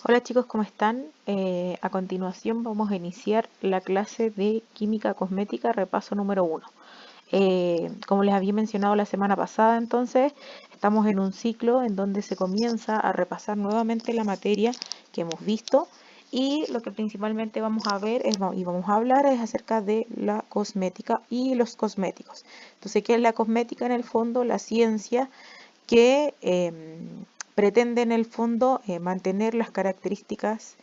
Hola chicos, ¿cómo están? A continuación vamos a iniciar la clase de Química Cosmética, repaso número 1. Como les había mencionado la semana pasada, entonces estamos en un ciclo en donde se comienza a repasar nuevamente la materia que hemos visto y lo que principalmente vamos a ver y vamos a hablar es acerca de la cosmética y los cosméticos. Entonces, ¿qué es la cosmética? En el fondo, la ciencia que pretende en el fondo mantener las características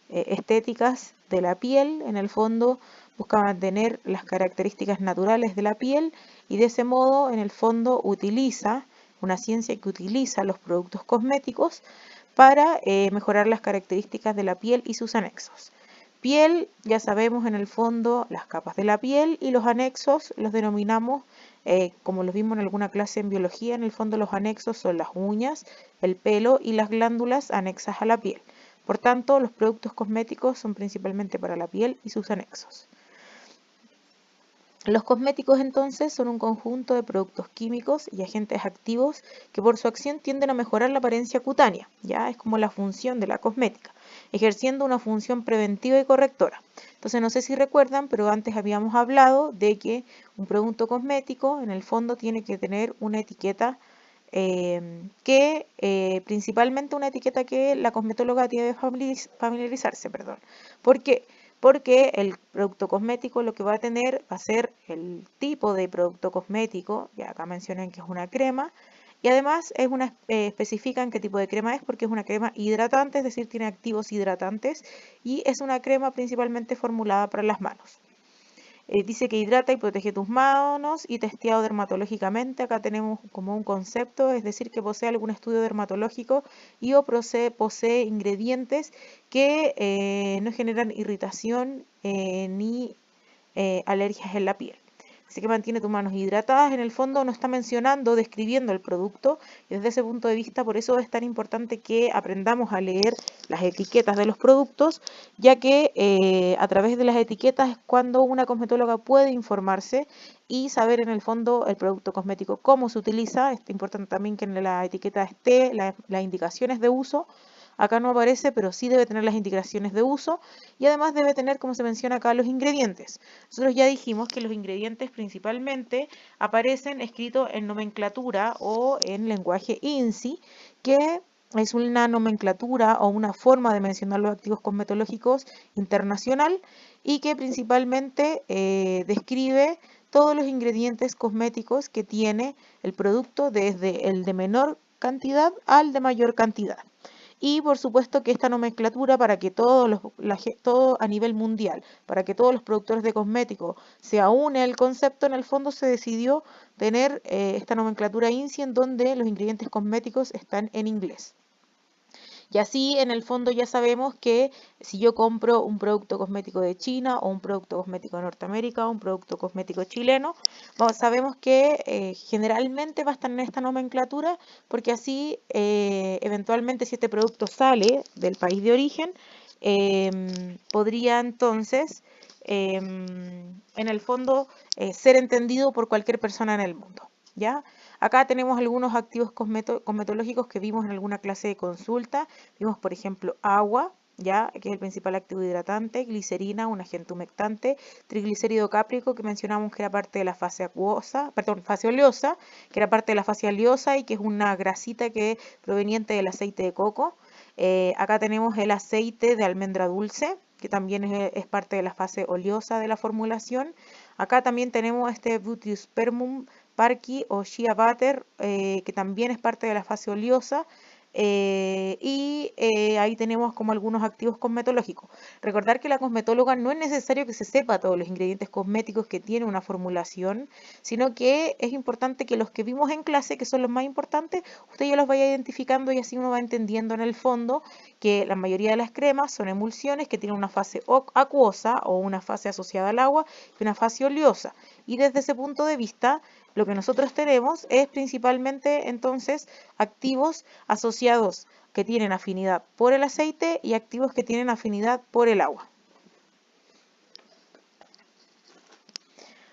estéticas de la piel. En el fondo busca mantener las características naturales de la piel y de ese modo en el fondo utiliza una ciencia que utiliza los productos cosméticos para mejorar las características de la piel y sus anexos. Piel, ya sabemos en el fondo las capas de la piel, y los anexos los denominamos, como los vimos en alguna clase en biología, en el fondo los anexos son las uñas, el pelo y las glándulas anexas a la piel. Por tanto, los productos cosméticos son principalmente para la piel y sus anexos. Los cosméticos entonces son un conjunto de productos químicos y agentes activos que por su acción tienden a mejorar la apariencia cutánea, ya es como la función de la cosmética, ejerciendo una función preventiva y correctora. Entonces no sé si recuerdan, pero antes habíamos hablado de que un producto cosmético en el fondo tiene que tener una etiqueta principalmente una etiqueta que la cosmetóloga debe familiarizarse, perdón. ¿Por qué? Porque el producto cosmético lo que va a tener va a ser el tipo de producto cosmético, ya acá mencionan que es una crema, y además especifican qué tipo de crema es porque es una crema hidratante, es decir, tiene activos hidratantes y es una crema principalmente formulada para las manos. Dice que hidrata y protege tus manos y testeado dermatológicamente. Acá tenemos como un concepto, es decir, que posee algún estudio dermatológico y o posee ingredientes que no generan irritación ni alergias en la piel. Así que mantiene tus manos hidratadas. En el fondo no está mencionando, describiendo el producto. Y desde ese punto de vista, por eso es tan importante que aprendamos a leer las etiquetas de los productos, ya que a través de las etiquetas es cuando una cosmetóloga puede informarse y saber en el fondo el producto cosmético, cómo se utiliza. Es importante también que en la etiqueta esté las indicaciones de uso. Acá no aparece, pero sí debe tener las indicaciones de uso y además debe tener, como se menciona acá, los ingredientes. Nosotros ya dijimos que los ingredientes principalmente aparecen escritos en nomenclatura o en lenguaje INSI, que es una nomenclatura o una forma de mencionar los activos cosmetológicos internacional y que principalmente describe todos los ingredientes cosméticos que tiene el producto, desde el de menor cantidad al de mayor cantidad. Y por supuesto que esta nomenclatura, para que todo a nivel mundial, para que todos los productores de cosméticos se aúne el concepto, en el fondo se decidió tener esta nomenclatura INSI en donde los ingredientes cosméticos están en inglés. Y así en el fondo ya sabemos que si yo compro un producto cosmético de China o un producto cosmético de Norteamérica o un producto cosmético chileno, sabemos que generalmente va a estar en esta nomenclatura porque así eventualmente si este producto sale del país de origen, podría entonces en el fondo ser entendido por cualquier persona en el mundo. ¿Ya? Acá tenemos algunos activos cosmetológicos que vimos en alguna clase de consulta. Vimos, por ejemplo, agua, ya, que es el principal activo hidratante, glicerina, un agente humectante, triglicérido cáprico, que mencionamos que era parte de la fase acuosa, perdón, fase oleosa, que era parte de la fase oleosa y que es una grasita que es proveniente del aceite de coco. Acá tenemos el aceite de almendra dulce, que también es parte de la fase oleosa de la formulación. Acá también tenemos este Butyrspermum parqui o shea butter, que también es parte de la fase oleosa. Ahí tenemos como algunos activos cosmetológicos. Recordar que la cosmetóloga no es necesario que se sepa todos los ingredientes cosméticos que tiene una formulación, sino que es importante que los que vimos en clase, que son los más importantes, usted ya los vaya identificando y así uno va entendiendo en el fondo que la mayoría de las cremas son emulsiones que tienen una fase acuosa o una fase asociada al agua y una fase oleosa. Y desde ese punto de vista, lo que nosotros tenemos es principalmente entonces activos asociados que tienen afinidad por el aceite y activos que tienen afinidad por el agua.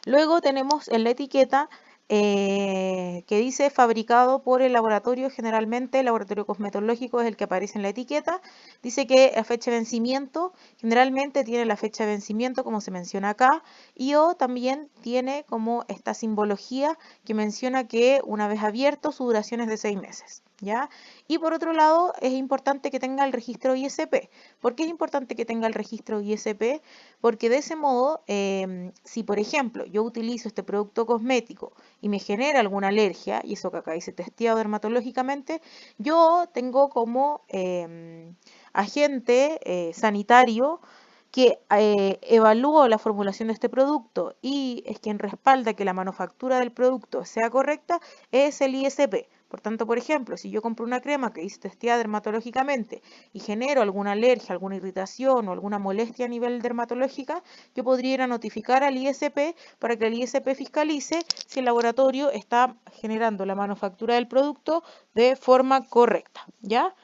Luego tenemos en la etiqueta que dice fabricado por el laboratorio, generalmente el laboratorio cosmetológico es el que aparece en la etiqueta. Dice que la fecha de vencimiento generalmente tiene la fecha de vencimiento como se menciona acá, y o también tiene como esta simbología que menciona que una vez abierto su duración es de 6 meses. ¿Ya? Y por otro lado, es importante que tenga el registro ISP. ¿Por qué es importante que tenga el registro ISP? Porque de ese modo, si por ejemplo yo utilizo este producto cosmético y me genera alguna alergia, y eso que acá dice testeado dermatológicamente, yo tengo como agente sanitario que evalúa la formulación de este producto y es quien respalda que la manufactura del producto sea correcta, es el ISP. Por tanto, por ejemplo, si yo compro una crema que dice testeada dermatológicamente y genero alguna alergia, alguna irritación o alguna molestia a nivel dermatológica, yo podría ir a notificar al ISP para que el ISP fiscalice si el laboratorio está generando la manufactura del producto de forma correcta, ¿ya?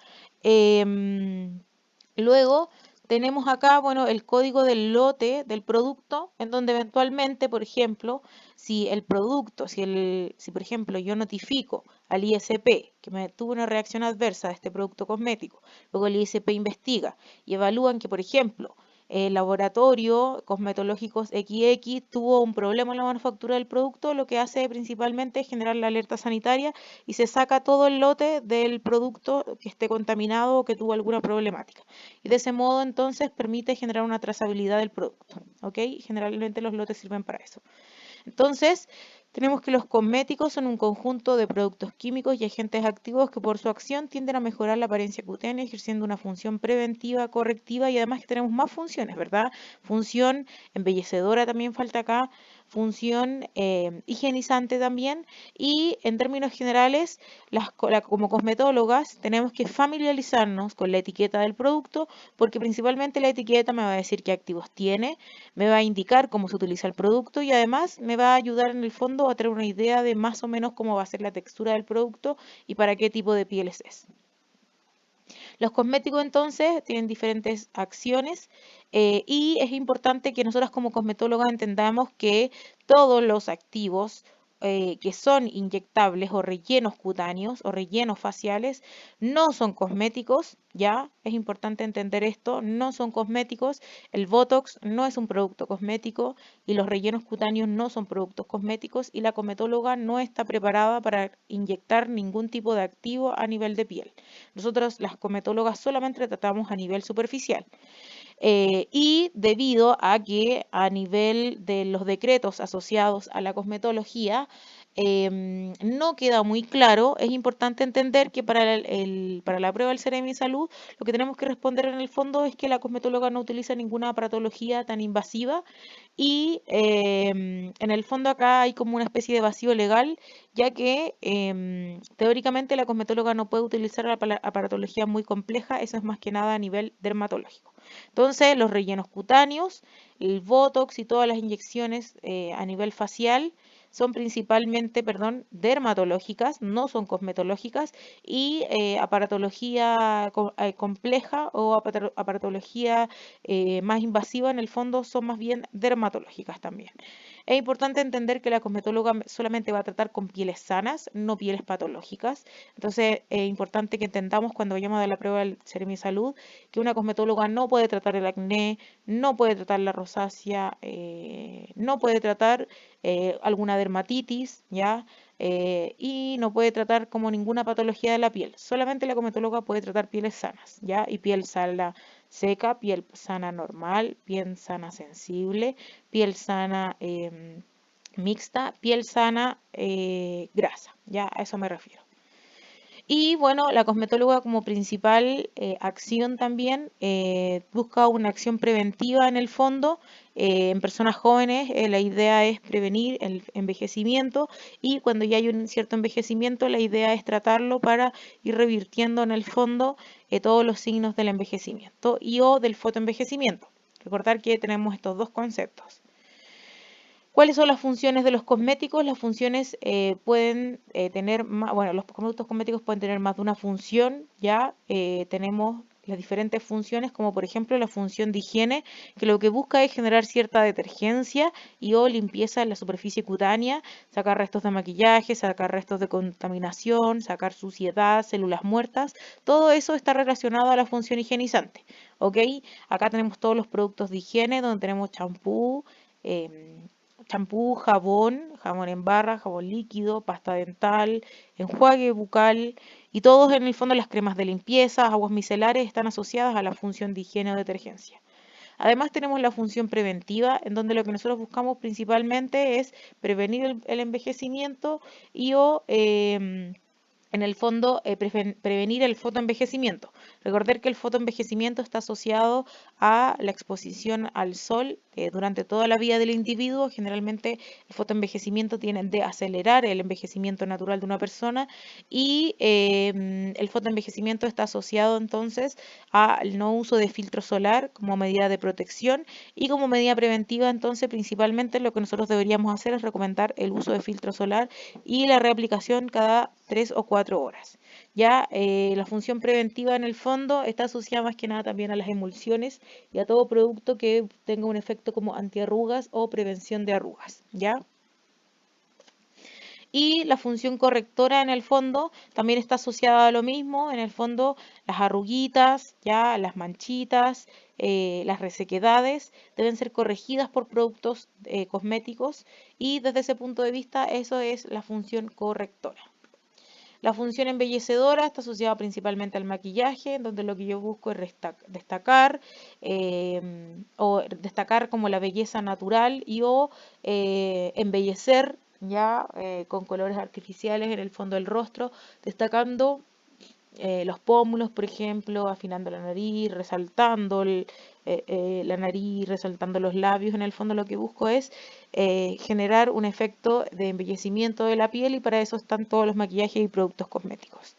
Luego tenemos acá, bueno, el código del lote del producto, en donde eventualmente, por ejemplo, si el producto, si por ejemplo yo notifico al ISP que me tuvo una reacción adversa de este producto cosmético, luego el ISP investiga y evalúan que, por ejemplo, el laboratorio cosmetológicos XX tuvo un problema en la manufactura del producto, lo que hace principalmente es generar la alerta sanitaria y se saca todo el lote del producto que esté contaminado o que tuvo alguna problemática. Y de ese modo entonces permite generar una trazabilidad del producto, ¿ok? Generalmente los lotes sirven para eso. Entonces, tenemos que los cosméticos son un conjunto de productos químicos y agentes activos que por su acción tienden a mejorar la apariencia cutánea, ejerciendo una función preventiva, correctiva y además que tenemos más funciones, ¿verdad? Función embellecedora también falta acá, función higienizante también, y en términos generales, como cosmetólogas tenemos que familiarizarnos con la etiqueta del producto porque principalmente la etiqueta me va a decir qué activos tiene, me va a indicar cómo se utiliza el producto y además me va a ayudar en el fondo a tener una idea de más o menos cómo va a ser la textura del producto y para qué tipo de pieles es. Los cosméticos entonces tienen diferentes acciones y es importante que nosotros como cosmetólogas entendamos que todos los activos que son inyectables o rellenos cutáneos o rellenos faciales no son cosméticos, ¿ya? Es importante entender esto, no son cosméticos, el Botox no es un producto cosmético y los rellenos cutáneos no son productos cosméticos y la cosmetóloga no está preparada para inyectar ningún tipo de activo a nivel de piel. Nosotros las cosmetólogas solamente tratamos a nivel superficial. Y debido a que a nivel de los decretos asociados a la cosmetología no queda muy claro, es importante entender que para la prueba del Ceremi Salud lo que tenemos que responder en el fondo es que la cosmetóloga no utiliza ninguna aparatología tan invasiva y en el fondo acá hay como una especie de vacío legal, ya que teóricamente la cosmetóloga no puede utilizar la aparatología muy compleja, eso es más que nada a nivel dermatológico. Entonces, los rellenos cutáneos, el Botox y todas las inyecciones a nivel facial son principalmente, perdón, dermatológicas, no son cosmetológicas, y aparatología compleja o aparatología más invasiva en el fondo son más bien dermatológicas también. Es importante entender que la cosmetóloga solamente va a tratar con pieles sanas, no pieles patológicas. Entonces, es importante que entendamos cuando vayamos a dar la prueba del Ceremi Salud que una cosmetóloga no puede tratar el acné, no puede tratar la rosácea, no puede tratar alguna dermatitis, ¿ya? Y no puede tratar como ninguna patología de la piel. Solamente la cosmetóloga puede tratar pieles sanas, ¿ya? Y piel sana seca, piel sana normal, piel sana sensible, piel sana mixta, piel sana grasa, ¿ya? A eso me refiero. Y bueno, la cosmetóloga como principal acción también busca una acción preventiva en el fondo. En personas jóvenes la idea es prevenir el envejecimiento y cuando ya hay un cierto envejecimiento la idea es tratarlo para ir revirtiendo en el fondo todos los signos del envejecimiento y o del fotoenvejecimiento. Recordar que tenemos estos dos conceptos. ¿Cuáles son las funciones de los cosméticos? Las funciones pueden tener, bueno, los productos cosméticos pueden tener más de una función, ya tenemos las diferentes funciones, como por ejemplo la función de higiene, que lo que busca es generar cierta detergencia y o limpieza en la superficie cutánea, sacar restos de maquillaje, sacar restos de contaminación, sacar suciedad, células muertas, todo eso está relacionado a la función higienizante, ¿ok? Acá tenemos todos los productos de higiene, donde tenemos em, champú, jabón en barra, jabón líquido, pasta dental, enjuague bucal y todos en el fondo las cremas de limpieza, aguas micelares están asociadas a la función de higiene o detergencia. Además tenemos la función preventiva, en donde lo que nosotros buscamos principalmente es prevenir el envejecimiento y o en el fondo prevenir el fotoenvejecimiento. Recordar que el fotoenvejecimiento está asociado a la exposición al sol durante toda la vida del individuo. Generalmente el fotoenvejecimiento tiende a acelerar el envejecimiento natural de una persona y el fotoenvejecimiento está asociado entonces al no uso de filtro solar como medida de protección y como medida preventiva. Entonces principalmente lo que nosotros deberíamos hacer es recomendar el uso de filtro solar y la reaplicación cada 3 o 4 horas. Ya la función preventiva en el fondo está asociada más que nada también a las emulsiones y a todo producto que tenga un efecto como antiarrugas o prevención de arrugas. ¿Ya? Y la función correctora en el fondo también está asociada a lo mismo, en el fondo las arruguitas, ya las manchitas, las resequedades deben ser corregidas por productos cosméticos y desde ese punto de vista eso es la función correctora. La función embellecedora está asociada principalmente al maquillaje, en donde lo que yo busco es destacar o destacar como la belleza natural y o embellecer ya con colores artificiales en el fondo del rostro, destacando los pómulos, por ejemplo, afinando la nariz, resaltando la nariz, resaltando los labios. En el fondo lo que busco es generar un efecto de embellecimiento de la piel y para eso están todos los maquillajes y productos cosméticos.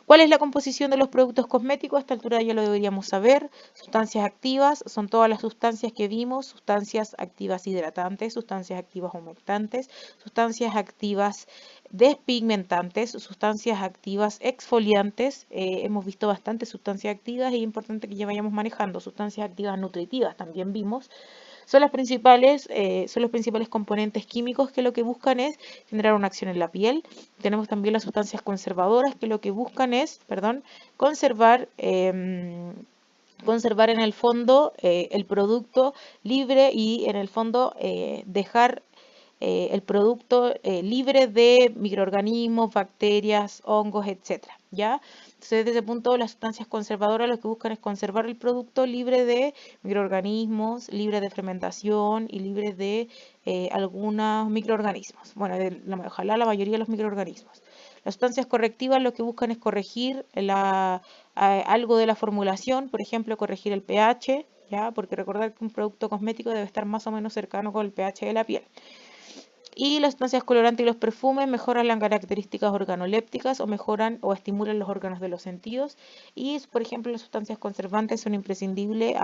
¿Cuál es la composición de los productos cosméticos? A esta altura ya lo deberíamos saber. Sustancias activas son todas las sustancias que vimos, sustancias activas hidratantes, sustancias activas humectantes, sustancias activas despigmentantes, sustancias activas exfoliantes. Hemos visto bastantes sustancias activas y es importante que ya vayamos manejando. Sustancias activas nutritivas también vimos. Son los principales componentes químicos que lo que buscan es generar una acción en la piel. Tenemos también las sustancias conservadoras que lo que buscan es, conservar conservar en el fondo el producto libre y en el fondo dejar el producto libre de microorganismos, bacterias, hongos, etcétera, ¿ya? Entonces, desde ese punto, las sustancias conservadoras lo que buscan es conservar el producto libre de microorganismos, libre de fermentación y libre de algunos microorganismos. Bueno, ojalá la mayoría de los microorganismos. Las sustancias correctivas lo que buscan es corregir algo de la formulación, por ejemplo, corregir el pH, ¿ya? Porque recordar que un producto cosmético debe estar más o menos cercano con el pH de la piel. Y las sustancias colorantes y los perfumes mejoran las características organolépticas o mejoran o estimulan los órganos de los sentidos. Y, por ejemplo, las sustancias conservantes son imprescindibles,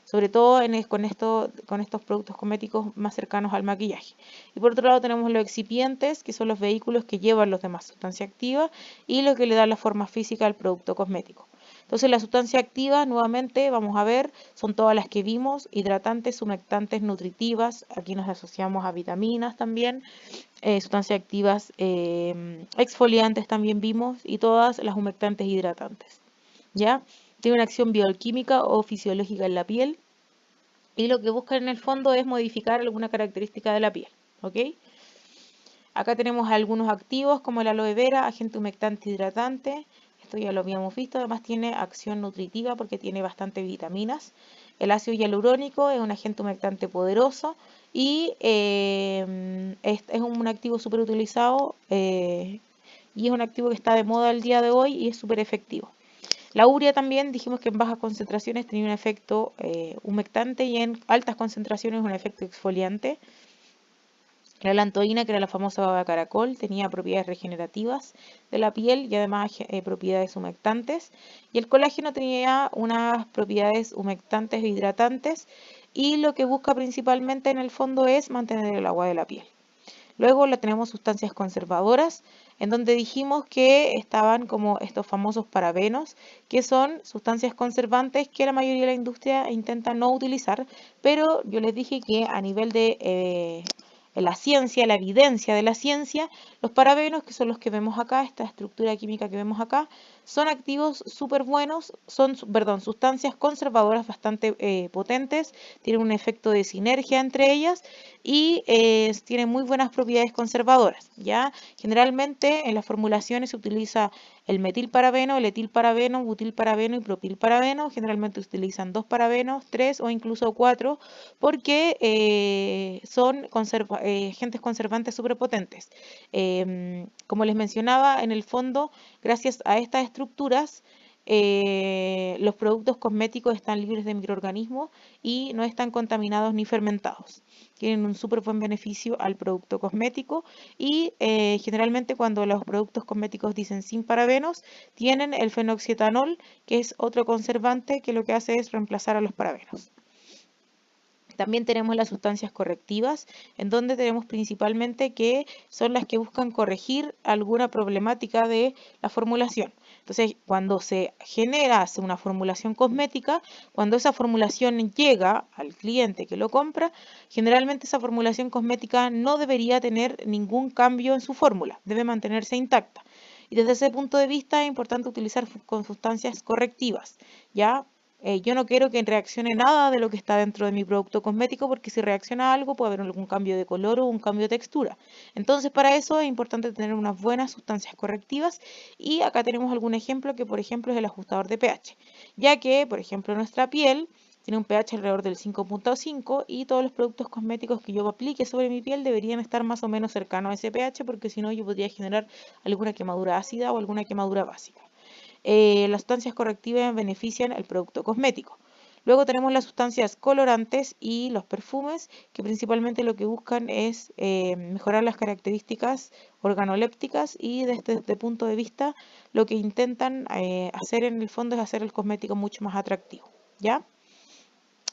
sobre todo con estos productos cosméticos más cercanos al maquillaje. Y por otro lado tenemos los excipientes, que son los vehículos que llevan los demás sustancias activas y lo que le da la forma física al producto cosmético. Entonces las sustancias activas, nuevamente, vamos a ver, son todas las que vimos, hidratantes, humectantes, nutritivas, aquí nos asociamos a vitaminas también, sustancias activas exfoliantes también vimos, y todas las humectantes hidratantes, ¿ya? Tiene una acción bioquímica o fisiológica en la piel, y lo que buscan en el fondo es modificar alguna característica de la piel, ¿ok? Acá tenemos algunos activos como el aloe vera, agente humectante hidratante. Esto ya lo habíamos visto, además tiene acción nutritiva porque tiene bastante vitaminas. El ácido hialurónico es un agente humectante poderoso y es un activo súper utilizado y es un activo que está de moda el día de hoy y es súper efectivo. La urea también dijimos que en bajas concentraciones tenía un efecto humectante y en altas concentraciones un efecto exfoliante. La lantoína, que era la famosa baba caracol, tenía propiedades regenerativas de la piel y además propiedades humectantes. Y el colágeno tenía unas propiedades humectantes e hidratantes y lo que busca principalmente en el fondo es mantener el agua de la piel. Luego la tenemos sustancias conservadoras, en donde dijimos que estaban como estos famosos parabenos, que son sustancias conservantes que la mayoría de la industria intenta no utilizar, pero yo les dije que a nivel de la ciencia, la evidencia de la ciencia, los parabenos, que son los que vemos acá, esta estructura química que vemos acá, son activos súper buenos, son, perdón, sustancias conservadoras bastante potentes, tienen un efecto de sinergia entre ellas y tienen muy buenas propiedades conservadoras, ¿ya? Generalmente en las formulaciones se utiliza el metilparabeno, el etilparabeno, butilparabeno y propilparabeno. Generalmente utilizan 2 parabenos, 3 o incluso 4 porque son agentes conservantes súper potentes. Como les mencionaba, en el fondo, gracias a estas estructuras, los productos cosméticos están libres de microorganismos y no están contaminados ni fermentados. Tienen un súper buen beneficio al producto cosmético y generalmente cuando los productos cosméticos dicen sin parabenos, tienen el fenoxietanol, que es otro conservante que lo que hace es reemplazar a los parabenos. También tenemos las sustancias correctivas, en donde tenemos principalmente que son las que buscan corregir alguna problemática de la formulación. Entonces, cuando se hace una formulación cosmética, cuando esa formulación llega al cliente que lo compra, generalmente esa formulación cosmética no debería tener ningún cambio en su fórmula, debe mantenerse intacta. Y desde ese punto de vista es importante utilizar con sustancias correctivas, ¿ya? Yo no quiero que reaccione nada de lo que está dentro de mi producto cosmético porque si reacciona a algo puede haber algún cambio de color o un cambio de textura. Entonces para eso es importante tener unas buenas sustancias correctivas y acá tenemos algún ejemplo que por ejemplo es el ajustador de pH, ya que por ejemplo nuestra piel tiene un pH alrededor del 5.5 y todos los productos cosméticos que yo aplique sobre mi piel deberían estar más o menos cercanos a ese pH porque si no yo podría generar alguna quemadura ácida o alguna quemadura básica. Las sustancias correctivas benefician el producto cosmético. Luego tenemos las sustancias colorantes y los perfumes, que principalmente lo que buscan es mejorar las características organolépticas y desde este punto de vista lo que intentan hacer en el fondo es hacer el cosmético mucho más atractivo, ¿ya?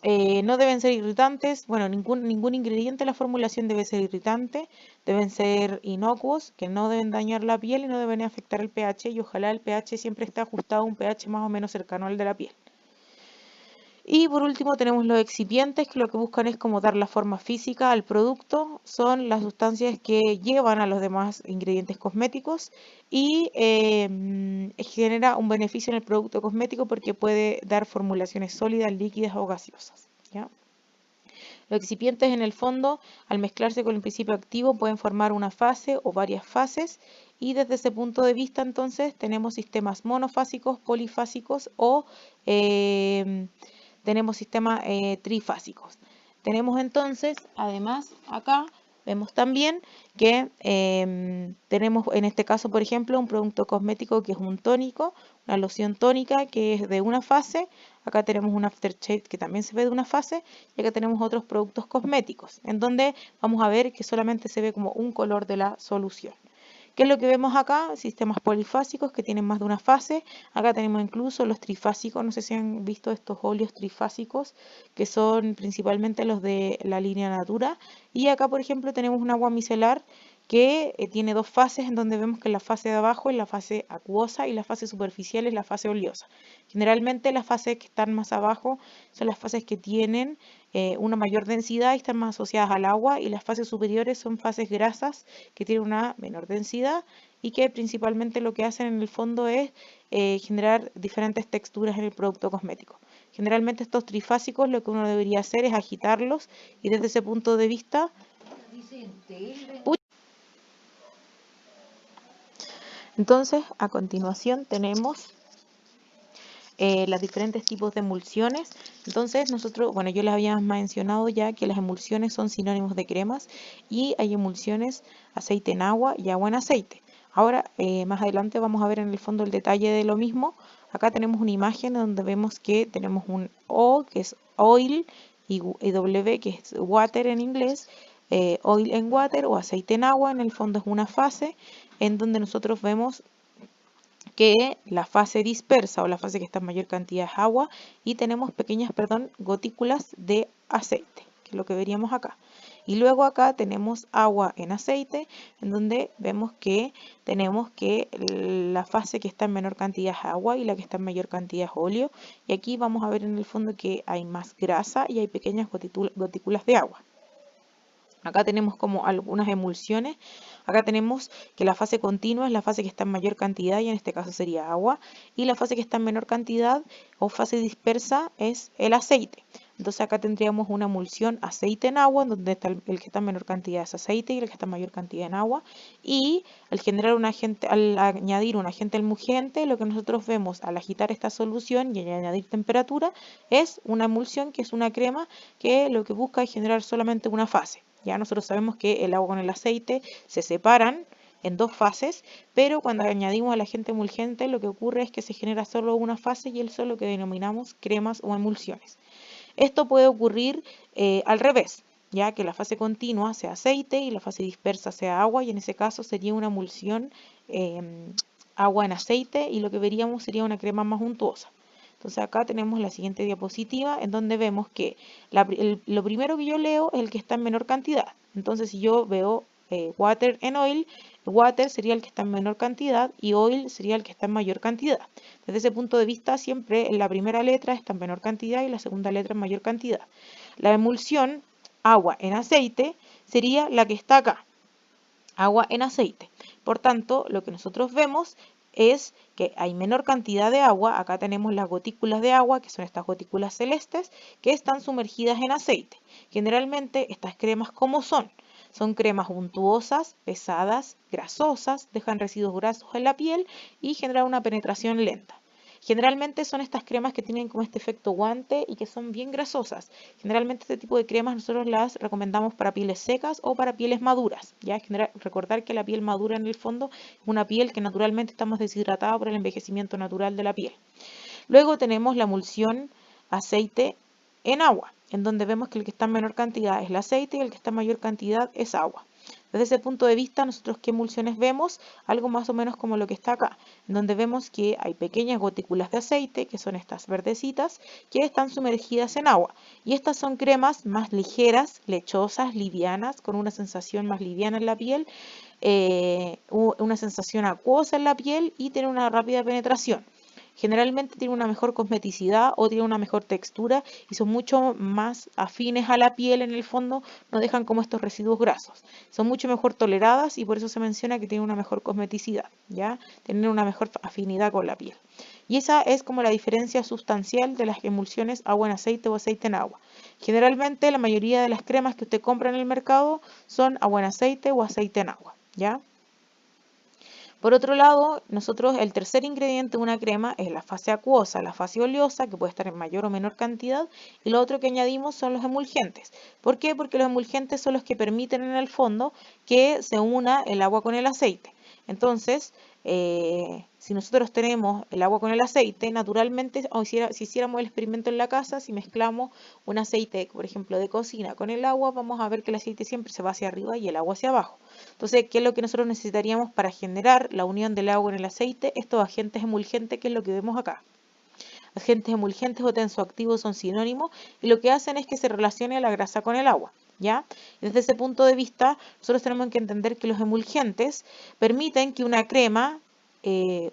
No deben ser irritantes, bueno, ningún ingrediente de la formulación debe ser irritante, deben ser inocuos, que no deben dañar la piel y no deben afectar el pH y ojalá el pH siempre esté ajustado a un pH más o menos cercano al de la piel. Y por último tenemos los excipientes que lo que buscan es como dar la forma física al producto, son las sustancias que llevan a los demás ingredientes cosméticos y genera un beneficio en el producto cosmético porque puede dar formulaciones sólidas, líquidas o gaseosas, ¿ya? Los excipientes en el fondo, al mezclarse con el principio activo, pueden formar una fase o varias fases y desde ese punto de vista entonces tenemos sistemas monofásicos, polifásicos o tenemos sistemas trifásicos. Tenemos entonces, además, acá vemos también que tenemos en este caso, por ejemplo, un producto cosmético que es un tónico, una loción tónica que es de una fase. Acá tenemos un aftershave que también se ve de una fase. Y acá tenemos otros productos cosméticos, en donde vamos a ver que solamente se ve como un color de la solución. ¿Qué es lo que vemos acá? Sistemas polifásicos que tienen más de una fase. Acá tenemos incluso los trifásicos. No sé si han visto estos óleos trifásicos, que son principalmente los de la línea Natura. Y acá, por ejemplo, tenemos un agua micelar que tiene dos fases, en donde vemos que la fase de abajo es la fase acuosa y la fase superficial es la fase oleosa. Generalmente las fases que están más abajo son las fases que tienen una mayor densidad y están más asociadas al agua, y las fases superiores son fases grasas que tienen una menor densidad y que principalmente lo que hacen en el fondo es generar diferentes texturas en el producto cosmético. Generalmente estos trifásicos lo que uno debería hacer es agitarlos y desde ese punto de vista... Entonces, a continuación tenemos los diferentes tipos de emulsiones. Entonces nosotros, bueno, yo les había mencionado ya que las emulsiones son sinónimos de cremas y hay emulsiones aceite en agua y agua en aceite. Ahora, más adelante vamos a ver en el fondo el detalle de lo mismo. Acá tenemos una imagen donde vemos que tenemos un O, que es oil, y W, que es water en inglés. Oil en water o aceite en agua, en el fondo es una fase en donde nosotros vemos que la fase dispersa o la fase que está en mayor cantidad es agua y tenemos pequeñas, gotículas de aceite, que es lo que veríamos acá. Y luego acá tenemos agua en aceite, en donde vemos que tenemos que la fase que está en menor cantidad es agua y la que está en mayor cantidad es óleo. Y aquí vamos a ver en el fondo que hay más grasa y hay pequeñas gotículas de agua. Acá tenemos como algunas emulsiones. Acá tenemos que la fase continua es la fase que está en mayor cantidad y en este caso sería agua. Y la fase que está en menor cantidad o fase dispersa es el aceite. Entonces acá tendríamos una emulsión aceite en agua, donde está el que está en menor cantidad es aceite y el que está en mayor cantidad en agua. Y al añadir un agente emulgente, lo que nosotros vemos al agitar esta solución y añadir temperatura es una emulsión que es una crema que lo que busca es generar solamente una fase. Ya nosotros sabemos que el agua con el aceite se separan en dos fases, pero cuando añadimos al agente emulgente lo que ocurre es que se genera solo una fase y eso es lo que denominamos cremas o emulsiones. Esto puede ocurrir al revés, ya que la fase continua sea aceite y la fase dispersa sea agua, y en ese caso sería una emulsión agua en aceite y lo que veríamos sería una crema más untuosa. Entonces acá tenemos la siguiente diapositiva en donde vemos que lo primero que yo leo es el que está en menor cantidad. Entonces si yo veo water en oil, water sería el que está en menor cantidad y oil sería el que está en mayor cantidad. Desde ese punto de vista siempre la primera letra está en menor cantidad y la segunda letra en mayor cantidad. La emulsión agua en aceite sería la que está acá, agua en aceite. Por tanto, lo que nosotros vemos es que hay menor cantidad de agua. Acá tenemos las gotículas de agua, que son estas gotículas celestes, que están sumergidas en aceite. Generalmente estas cremas, ¿cómo son? Son cremas untuosas, pesadas, grasosas, dejan residuos grasos en la piel y generan una penetración lenta. Generalmente son estas cremas que tienen como este efecto guante y que son bien grasosas. Generalmente este tipo de cremas nosotros las recomendamos para pieles secas o para pieles maduras. Ya recordar que la piel madura en el fondo es una piel que naturalmente está más deshidratada por el envejecimiento natural de la piel. Luego tenemos la emulsión aceite en agua, en donde vemos que el que está en menor cantidad es el aceite y el que está en mayor cantidad es agua. Desde ese punto de vista, nosotros qué emulsiones vemos, algo más o menos como lo que está acá, en donde vemos que hay pequeñas gotículas de aceite, que son estas verdecitas, que están sumergidas en agua. Y estas son cremas más ligeras, lechosas, livianas, con una sensación más liviana en la piel, una sensación acuosa en la piel y tienen una rápida penetración. Generalmente tienen una mejor cosmeticidad o tienen una mejor textura y son mucho más afines a la piel en el fondo, no dejan como estos residuos grasos. Son mucho mejor toleradas y por eso se menciona que tienen una mejor cosmeticidad, ¿ya? Tienen una mejor afinidad con la piel. Y esa es como la diferencia sustancial de las emulsiones agua en aceite o aceite en agua. Generalmente la mayoría de las cremas que usted compra en el mercado son agua en aceite o aceite en agua, ¿ya? Por otro lado, nosotros el tercer ingrediente de una crema es la fase acuosa, la fase oleosa, que puede estar en mayor o menor cantidad, y lo otro que añadimos son los emulgentes. ¿Por qué? Porque los emulgentes son los que permiten en el fondo que se una el agua con el aceite. Entonces, si nosotros tenemos el agua con el aceite, naturalmente, o si hiciéramos el experimento en la casa, si mezclamos un aceite, por ejemplo, de cocina con el agua, vamos a ver que el aceite siempre se va hacia arriba y el agua hacia abajo. Entonces, ¿qué es lo que nosotros necesitaríamos para generar la unión del agua en el aceite? Estos agentes emulgentes, que es lo que vemos acá. Agentes emulgentes o tensoactivos son sinónimos y lo que hacen es que se relacione la grasa con el agua, ¿ya? Desde ese punto de vista, nosotros tenemos que entender que los emulgentes permiten que una crema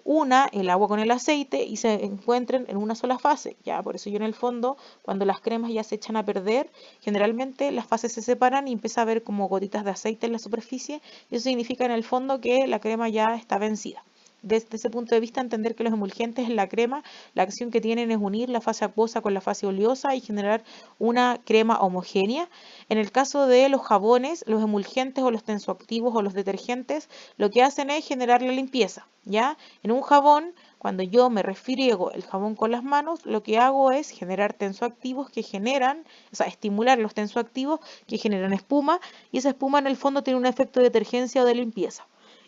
una el agua con el aceite y se encuentren en una sola fase, ¿ya? Por eso yo en el fondo, cuando las cremas ya se echan a perder, generalmente las fases se separan y empieza a haber como gotitas de aceite en la superficie y eso significa en el fondo que la crema ya está vencida. Desde ese punto de vista, entender que los emulgentes en la crema, la acción que tienen es unir la fase acuosa con la fase oleosa y generar una crema homogénea. En el caso de los jabones, los emulgentes o los tensoactivos o los detergentes, lo que hacen es generar la limpieza, ¿ya? En un jabón, cuando yo me refriego el jabón con las manos, lo que hago es generar tensoactivos que generan, o sea, estimular los tensoactivos que generan espuma y esa espuma en el fondo tiene un efecto de detergencia o de limpieza.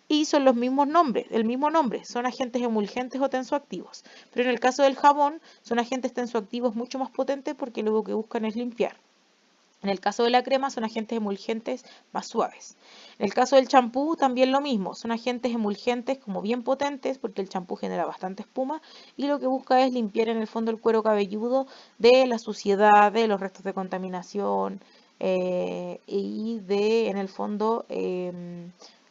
Y son los mismos nombres, el mismo nombre, son agentes emulgentes o tensoactivos. Pero en el caso del jabón, son agentes tensoactivos mucho más potentes porque lo que buscan es limpiar. En el caso de la crema, son agentes emulgentes más suaves. En el caso del champú, también lo mismo, son agentes emulgentes como bien potentes porque el champú genera bastante espuma y lo que busca es limpiar en el fondo el cuero cabelludo de la suciedad, de los restos de contaminación, y de, en el fondo,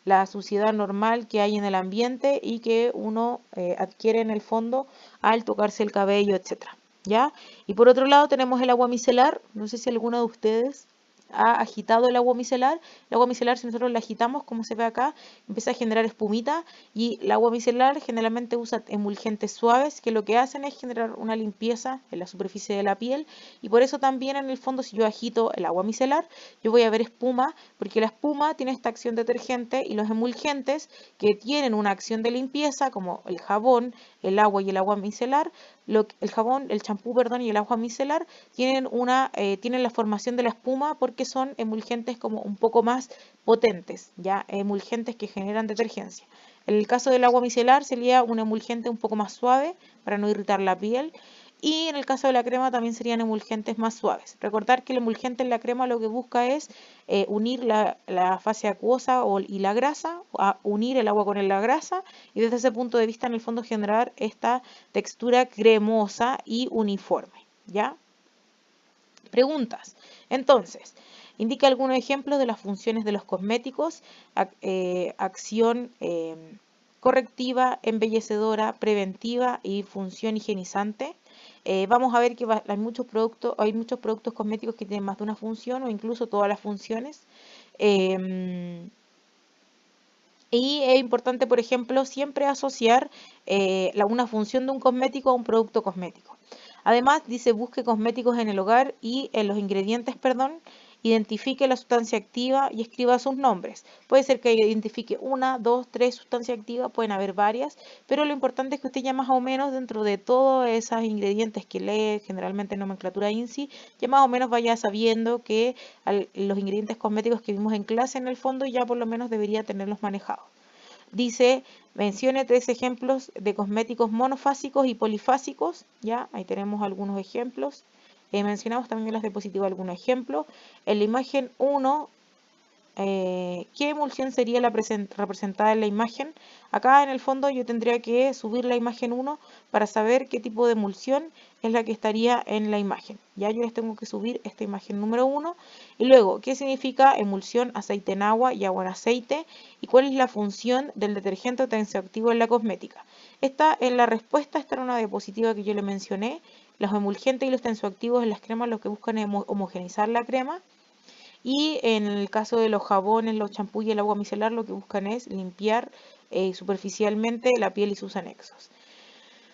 la suciedad normal que hay en el ambiente y que uno adquiere en el fondo al tocarse el cabello, etcétera. ¿Ya? Y por otro lado tenemos el agua micelar. No sé si alguno de ustedes ha agitado el agua micelar. El agua micelar, si nosotros la agitamos, como se ve acá, empieza a generar espumita, y el agua micelar generalmente usa emulgentes suaves que lo que hacen es generar una limpieza en la superficie de la piel, y por eso también en el fondo, si yo agito el agua micelar, yo voy a ver espuma, porque la espuma tiene esta acción detergente, y los emulgentes que tienen una acción de limpieza, como el jabón, el agua y el agua micelar, el jabón, el champú, perdón, y el agua micelar tienen la formación de la espuma porque son emulgentes como un poco más potentes, ya emulgentes que generan detergencia. En el caso del agua micelar sería un emulgente un poco más suave para no irritar la piel. Y en el caso de la crema también serían emulgentes más suaves. Recordar que el emulgente en la crema lo que busca es unir la fase acuosa y la grasa, unir el agua con la grasa, y desde ese punto de vista en el fondo generar esta textura cremosa y uniforme, ¿ya? Preguntas. Entonces, indica algunos ejemplos de las funciones de los cosméticos: acción correctiva, embellecedora, preventiva y función higienizante. Vamos a ver que hay muchos productos cosméticos que tienen más de una función o incluso todas las funciones. Y es importante, por ejemplo, siempre asociar una función de un cosmético a un producto cosmético. Además, dice, busque cosméticos en el hogar y en los ingredientes, perdón, identifique la sustancia activa y escriba sus nombres. Puede ser que identifique una, dos, tres sustancias activas, pueden haber varias, pero lo importante es que usted ya más o menos dentro de todos esos ingredientes que lee, generalmente en nomenclatura INSI, ya más o menos vaya sabiendo que los ingredientes cosméticos que vimos en clase en el fondo ya por lo menos debería tenerlos manejados. Dice, mencione 3 ejemplos de cosméticos monofásicos y polifásicos. Ya, ahí tenemos algunos ejemplos. Mencionamos también en las diapositivas algunos ejemplos. En la imagen 1, ¿qué emulsión sería la representada en la imagen? Acá en el fondo yo tendría que subir la imagen 1 para saber qué tipo de emulsión es la que estaría en la imagen. Ya yo les tengo que subir esta imagen número 1. Y luego, ¿qué significa emulsión aceite en agua y agua en aceite? ¿Y cuál es la función del detergente o tensioactivo en la cosmética? Esta en la respuesta está en una diapositiva que yo le mencioné. Los emulgentes y los tensioactivos en las cremas lo que buscan es homogeneizar la crema. Y en el caso de los jabones, los champús y el agua micelar, lo que buscan es limpiar superficialmente la piel y sus anexos.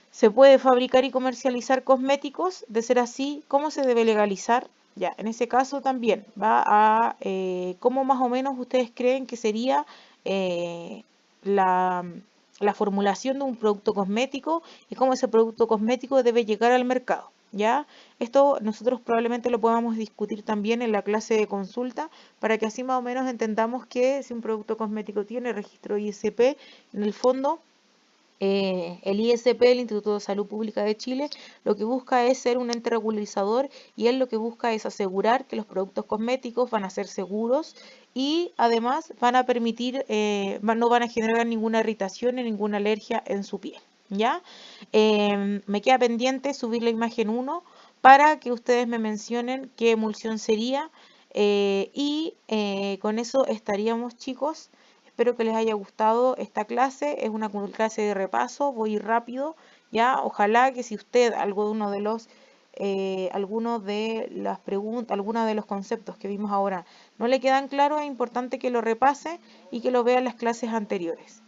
¿Se puede fabricar y comercializar cosméticos? De ser así, ¿cómo se debe legalizar? Ya, en ese caso también va a cómo más o menos ustedes creen que sería la, la formulación de un producto cosmético y cómo ese producto cosmético debe llegar al mercado. ¿Ya? Esto nosotros probablemente lo podamos discutir también en la clase de consulta para que así más o menos entendamos que si un producto cosmético tiene registro ISP, en el fondo el ISP, el Instituto de Salud Pública de Chile, lo que busca es ser un ente regularizador, y él lo que busca es asegurar que los productos cosméticos van a ser seguros y además van a permitir, no van a generar ninguna irritación ni ninguna alergia en su piel. ¿Ya? Me queda pendiente subir la imagen 1 para que ustedes me mencionen qué emulsión sería y con eso estaríamos, chicos. Espero que les haya gustado esta clase. Es una clase de repaso, voy rápido, ¿ya? Ojalá que si usted alguno de las preguntas, algunos de los conceptos que vimos ahora no le quedan claros, es importante que lo repase y que lo vea en las clases anteriores.